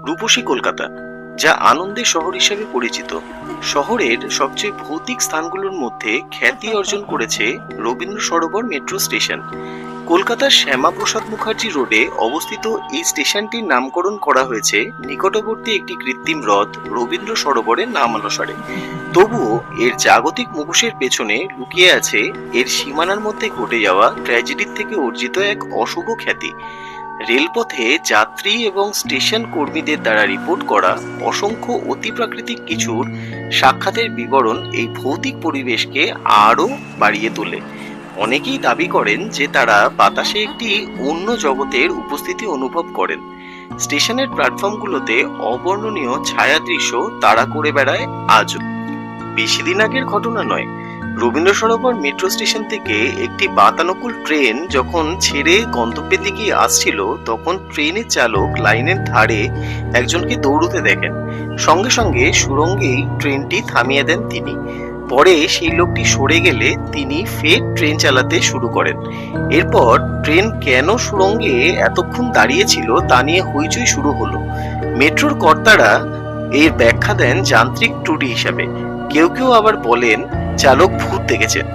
রূপসী কলকাতা, যা আনন্দের শহর হিসেবে পরিচিত। শহরের সবচেয়ে ভৌতিক স্থানগুলোর মধ্যে খ্যাতি অর্জন করেছে রবীন্দ্র সরোবর মেট্রো স্টেশন। কলকাতার শ্যামাপ্রসাদ মুখার্জি রোডে অবস্থিত এই স্টেশনটির নামকরণ করা হয়েছে নিকটবর্তী একটি কৃত্রিম হ্রদ রবীন্দ্র সরোবরের নাম অনুসারে। তবুও এর জাগতিক মুখোশের পেছনে লুকিয়ে আছে এর সীমানার মধ্যে ঘটে যাওয়া ট্র্যাজেডির থেকে অর্জিত এক অশুভ খ্যাতি। রেলপথে যাত্রী এবং স্টেশন কর্মীদের দ্বারা রিপোর্ট করা অসংখ্য অতিপ্রাকৃতিক কিছুর সাক্ষাতের বিবরণ এই ভৌতিক পরিবেশকে আরও বাড়িয়ে তোলে। অনেকেই দাবি করেন যে তারা বাতাসে একটি অন্য জগতের উপস্থিতি অনুভব করেন। স্টেশনের প্ল্যাটফর্মগুলোতে অবর্ণনীয় ছায়া দৃশ্য তাড়া করে বেড়ায় আজও। বেশি দিন আগের ঘটনা নয়, রবীন্দ্র সরোবর মেট্রো স্টেশন থেকে একটি বাতানুকূল ট্রেন যখন ছেড়ে গন্তব্যের দিকে আসছিল, তখন ট্রেনের চালক লাইনের ধারে একজনকে দৌড়তে দেখেন। সঙ্গে সঙ্গে সুড়ঙ্গেই ট্রেনটি থামিয়ে দেন তিনি। পরে সেই লোকটি সরে গেলে তিনি ফের ট্রেন চালাতে শুরু করেন। এরপর ট্রেন কেন সুড়ঙ্গে এতক্ষণ দাঁড়িয়েছিল তা নিয়ে হইচই শুরু হলো। মেট্রোর কর্তারা এর ব্যাখ্যা দেন যান্ত্রিক ত্রুটি হিসাবে। কেউ কেউ আবার বলেন চালক ভূত দেখেছেন।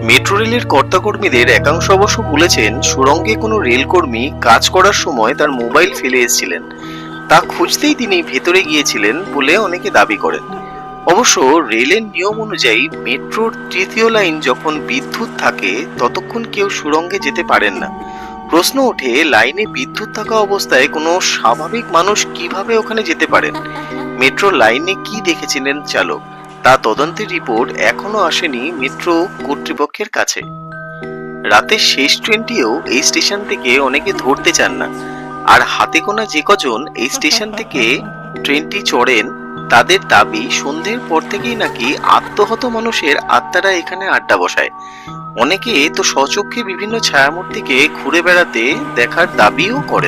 মেট্রো রেলের কর্তাকর্মীদের একাংশ অবশ্য বলেছেন সুড়ঙ্গে কোনো রেলকর্মী কাজ করার সময় তার মোবাইল ফেলে এসেছিলেন, তা খুঁজতেই তিনি ভেতরে গিয়েছিলেন বলে অনেকে দাবি করেন। অবশ্য রেলের নিয়ম অনুযায়ী মেট্রোর তৃতীয় লাইন যখন বিদ্যুৎ থাকে ততক্ষণ কেউ সুড়ঙ্গে যেতে পারেন না। প্রশ্ন ওঠে, লাইনে বিদ্যুৎ থাকা অবস্থায় কোনো স্বাভাবিক মানুষ কিভাবে ওখানে যেতে পারেন? মেট্রো লাইনে কি দেখেছিলেন চালক, তা তদন্তের রিপোর্ট এখনো আসেনি মেট্রো কর্তৃপক্ষের কাছে। রাতের শেষ ট্রেনটিও এই স্টেশন থেকে অনেকে ধরতে চান না। আর হাতে গোনা যে কজন এই স্টেশন থেকে ট্রেনটি চড়েন, তাদের দাবি সন্ধ্যের পর থেকেই নাকি আত্মহত মানুষের আত্মারা এখানে আড্ডা বসায়। অনেকে তো স্বচক্ষে বিভিন্ন ছায়ামূর্তিকে ঘুরে বেড়াতে দেখার দাবিও করেন।